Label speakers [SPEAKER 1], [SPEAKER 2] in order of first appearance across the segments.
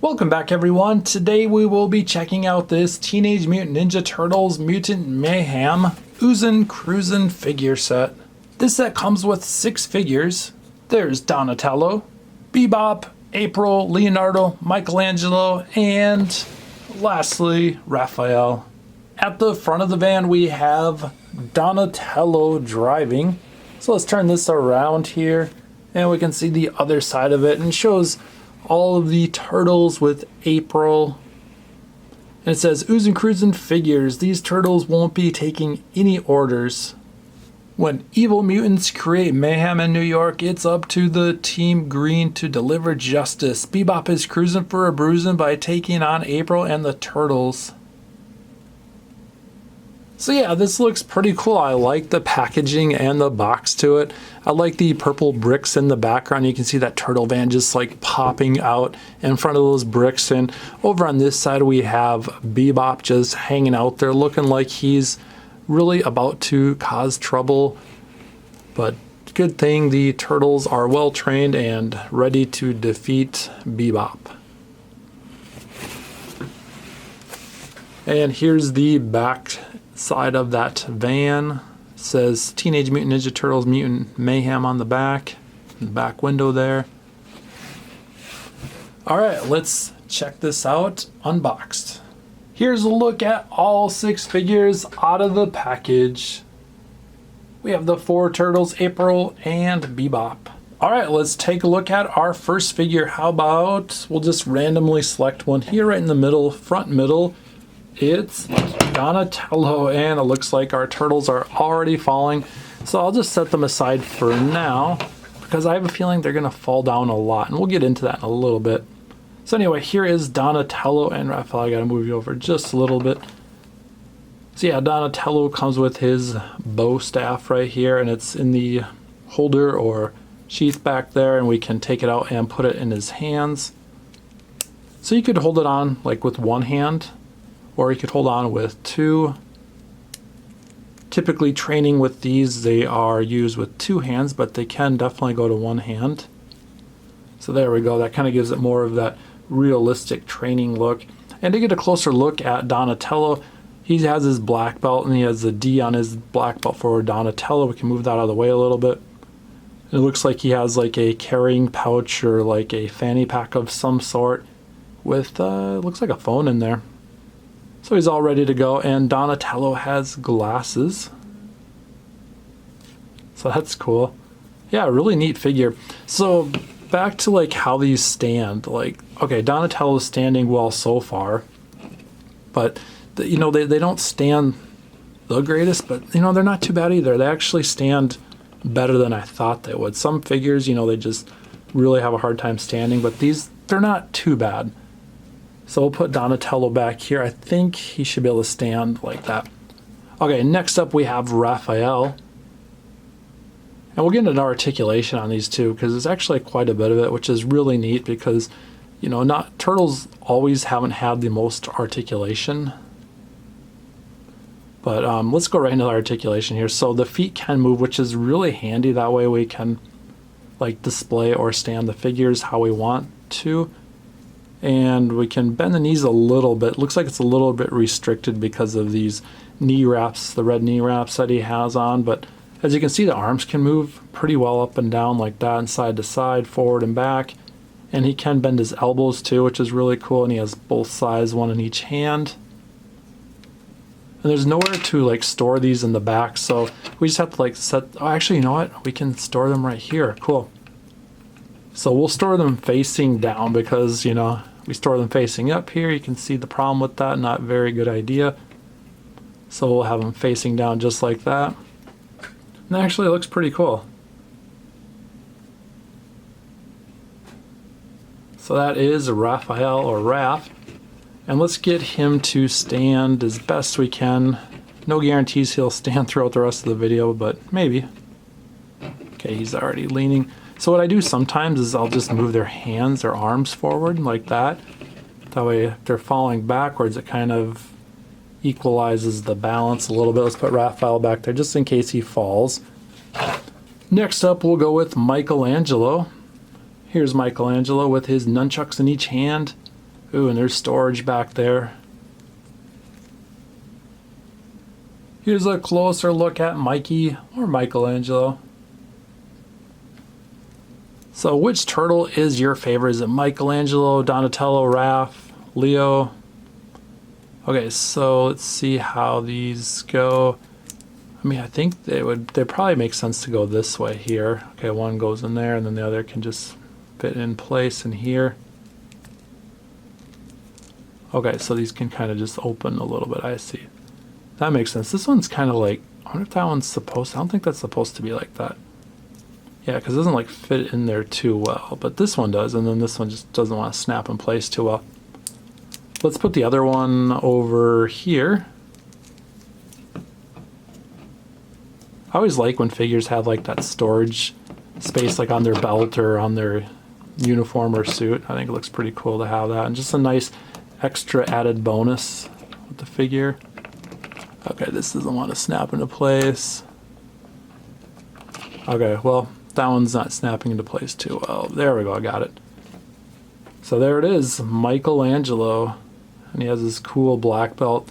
[SPEAKER 1] Welcome back everyone. Today we will be checking out this Teenage Mutant Ninja Turtles Mutant Mayhem Ooze Cruisin figure set. This set comes with 6 figures. There's Donatello, Bebop, April, Leonardo, Michelangelo, and lastly, Raphael. At the front of the van we have Donatello driving. So let's turn this around here and we can see the other side of it, and it shows all of the turtles with April. And it says, Ooze Cruisin figures. These turtles won't be taking any orders. When evil mutants create mayhem in New York, it's up to the Team Green to deliver justice. Bebop is cruising for a bruising by taking on April and the turtles. So yeah, this looks pretty cool. I like the packaging and the box to it. I like the purple bricks in the background. You can see that turtle van just like popping out in front of those bricks. And over on this side we have Bebop just hanging out there looking like he's really about to cause trouble. But good thing the turtles are well trained and ready to defeat Bebop. And here's the back side of that van. It says Teenage Mutant Ninja Turtles Mutant Mayhem on the back window there. Alright, let's check this out unboxed. Here's a look at all 6 figures out of the package. We have the 4 turtles, April and Bebop. Alright, let's take a look at our first figure. How about we'll just randomly select one here right in the middle, front middle. It's Donatello, and it looks like our turtles are already falling, so I'll just set them aside for now because I have a feeling they're gonna fall down a lot, and we'll get into that in a little bit. So anyway, here is Donatello and Raphael. I gotta move you over just a little bit. So yeah, Donatello comes with his bow staff right here, and it's in the holder or sheath back there, and we can take it out and put it in his hands. So you could hold it on like with one hand, or you could hold on with 2. Typically training with these, they are used with 2 hands, but they can definitely go to 1 hand. So there we go, that kind of gives it more of that realistic training look. And to get a closer look at Donatello, he has his black belt and he has the D on his black belt for Donatello. We can move that out of the way a little bit. It looks like he has like a carrying pouch or like a fanny pack of some sort with, looks like a phone in there. So he's all ready to go, and Donatello has glasses. So that's cool. Yeah, really neat figure. So back to like how these stand. Like, okay, Donatello's standing well so far, but you know, they don't stand the greatest, but you know, they're not too bad either. They actually stand better than I thought they would. Some figures, you know, they just really have a hard time standing, but these, they're not too bad. So we'll put Donatello back here. I think he should be able to stand like that. Okay, next up we have Raphael. And we'll get into articulation on these two because there's actually quite a bit of it, which is really neat because, you know, turtles always haven't had the most articulation. But let's go right into the articulation here. So the feet can move, which is really handy. That way we can like display or stand the figures how we want to. And we can bend the knees a little bit. Looks like it's a little bit restricted because of these knee wraps, the red knee wraps that he has on. But as you can see, the arms can move pretty well up and down like that, and side to side, forward and back. And he can bend his elbows too, which is really cool. And he has both sides, one in each hand. And there's nowhere to like store these in the back, so we just have to like set. Oh, actually, you know what? We can store them right here. Cool. So we'll store them facing down because, you know, we store them facing up here. You can see the problem with that. Not very good idea. So we'll have them facing down just like that. And actually it looks pretty cool. So that is Raphael or Raph. And let's get him to stand as best we can. No guarantees he'll stand throughout the rest of the video, but maybe. Okay, he's already leaning. So what I do sometimes is I'll just move their hands, their arms forward like that. That way if they're falling backwards, it kind of equalizes the balance a little bit. Let's put Raphael back there just in case he falls. Next up, we'll go with Michelangelo. Here's Michelangelo with his nunchucks in each hand. Ooh, and there's storage back there. Here's a closer look at Mikey or Michelangelo. So which turtle is your favorite? Is it Michelangelo, Donatello, Raph, Leo? Okay, so let's see how these go. I mean, I think they probably make sense to go this way here. Okay, one goes in there and then the other can just fit in place in here. Okay, so these can kind of just open a little bit. I see. That makes sense. This one's kind of like, I wonder if that one's supposed to, I don't think that's supposed to be like that. Yeah, because it doesn't like fit in there too well. But this one does, and then this one just doesn't want to snap in place too well. Let's put the other one over here. I always like when figures have like that storage space like on their belt or on their uniform or suit. I think it looks pretty cool to have that. And just a nice extra added bonus with the figure. Okay, this doesn't want to snap into place. Okay, well, that one's not snapping into place too well. There we go, I got it. So there it is, Michelangelo. And he has this cool black belt.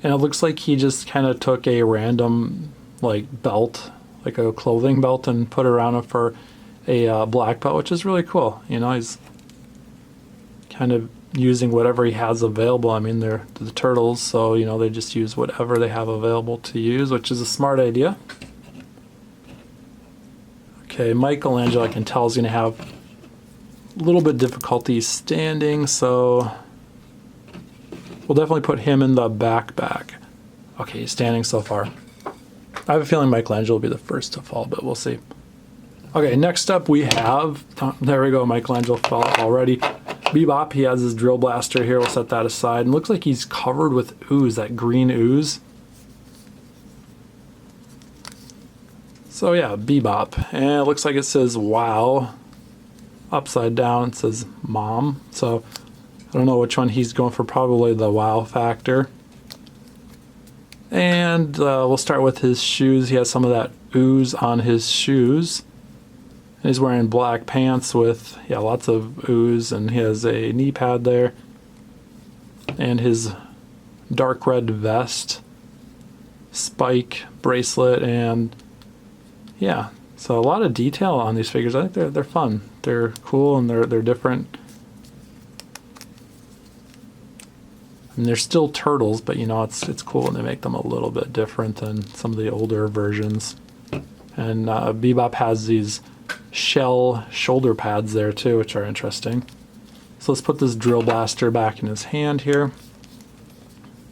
[SPEAKER 1] And it looks like he just kind of took a random like belt, like a clothing belt, and put it around him for a black belt, which is really cool. You know, he's kind of using whatever he has available. I mean, they're the turtles, so you know they just use whatever they have available to use, which is a smart idea. Okay, Michelangelo, I can tell, is going to have a little bit of difficulty standing, so we'll definitely put him in the back. Okay, he's standing so far. I have a feeling Michelangelo will be the first to fall, but we'll see. Okay, next up we have, there we go, Michelangelo fell already. Bebop, he has his drill blaster here. We'll set that aside. And looks like he's covered with ooze, that green ooze. So yeah, Bebop. And it looks like it says wow. Upside down it says mom. So I don't know which one he's going for, probably the wow factor. And we'll start with his shoes. He has some of that ooze on his shoes. He's wearing black pants with, yeah, lots of ooze, and he has a knee pad there. And his dark red vest, spike, bracelet, and yeah. So a lot of detail on these figures. I think they're fun. They're cool and they're different. And they're still turtles, but you know, it's cool when they make them a little bit different than some of the older versions. And Bebop has these shell shoulder pads there too, which are interesting. So let's put this drill blaster back in his hand here.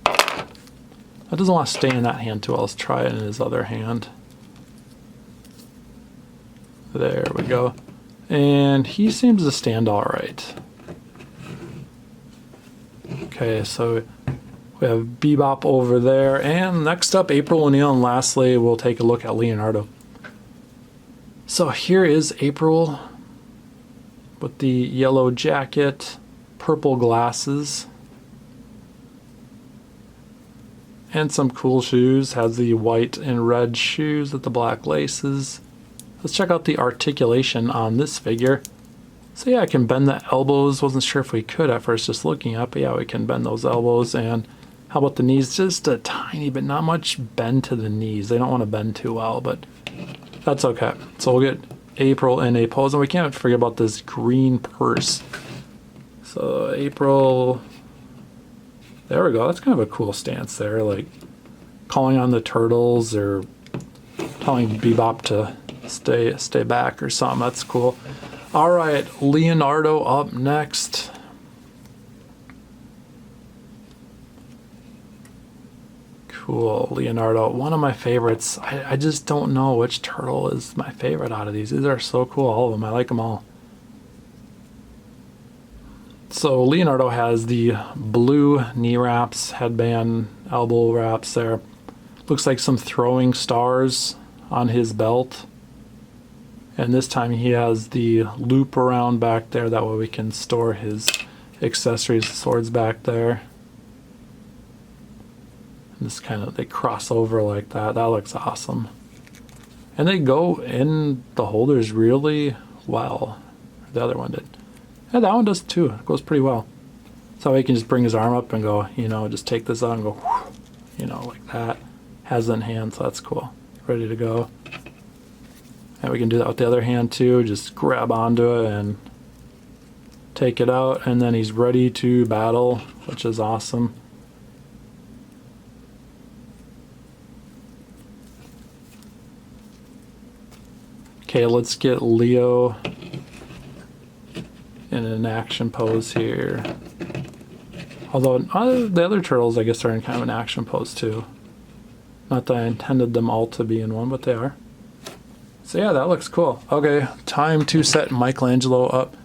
[SPEAKER 1] That doesn't want to stay in that hand too well. Let's try it in his other hand. There we go. And he seems to stand all right. Okay, so we have Bebop over there. And next up, April O'Neil. And lastly, we'll take a look at Leonardo. So here is April with the yellow jacket, purple glasses, and some cool shoes. Has the white and red shoes with the black laces. Let's check out the articulation on this figure. So yeah, I can bend the elbows. Wasn't sure if we could at first just looking up, but yeah, we can bend those elbows. And how about the knees? Just a tiny bit, not much bend to the knees. They don't want to bend too well, but that's okay. So we'll get April in a pose, and we can't forget about this green purse. So April, there we go. That's kind of a cool stance there, like calling on the turtles or telling Bebop to stay back or something. That's cool. All right, Leonardo up next. Cool, Leonardo, one of my favorites. I just don't know which turtle is my favorite out of these. These are so cool, all of them. I like them all. So Leonardo has the blue knee wraps, headband, elbow wraps there. Looks like some throwing stars on his belt. And this time he has the loop around back there. That way we can store his accessories, swords back there. This kind of, they cross over like that. That looks awesome. And they go in the holders really well. The other one did. Yeah, that one does too. It goes pretty well. So So he can just bring his arm up and go, you know, just take this out and go, you know, like that. Has it in hand, so that's cool. Ready to go. And we can do that with the other hand too. Just grab onto it and take it out, and then he's ready to battle, which is awesome. Okay, let's get Leo in an action pose here. Although the other turtles, I guess, are in kind of an action pose too. Not that I intended them all to be in one, but they are. So yeah, that looks cool. Okay, time to set Michelangelo up.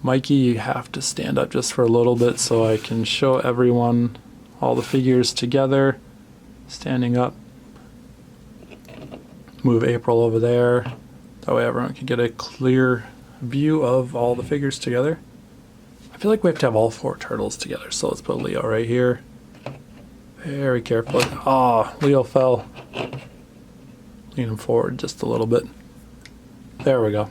[SPEAKER 1] Mikey, you have to stand up just for a little bit so I can show everyone all the figures together. Standing up. Move April over there. That way everyone can get a clear view of all the figures together. I feel like we have to have all 4 turtles together, so let's put Leo right here. Very carefully. Oh, Leo fell. Lean him forward just a little bit. There we go.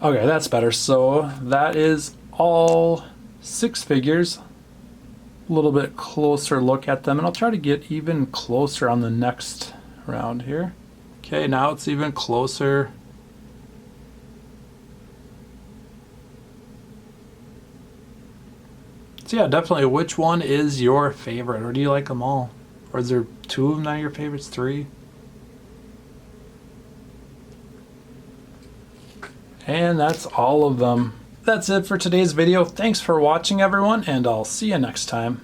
[SPEAKER 1] Okay, that's better. So that is all 6 figures. A little bit closer look at them, and I'll try to get even closer on the next round here. Okay, now it's even closer. So yeah, definitely, which one is your favorite, or do you like them all? Or is there 2 of them that are your favorites, 3? And that's all of them. That's it for today's video. Thanks for watching, everyone, and I'll see you next time.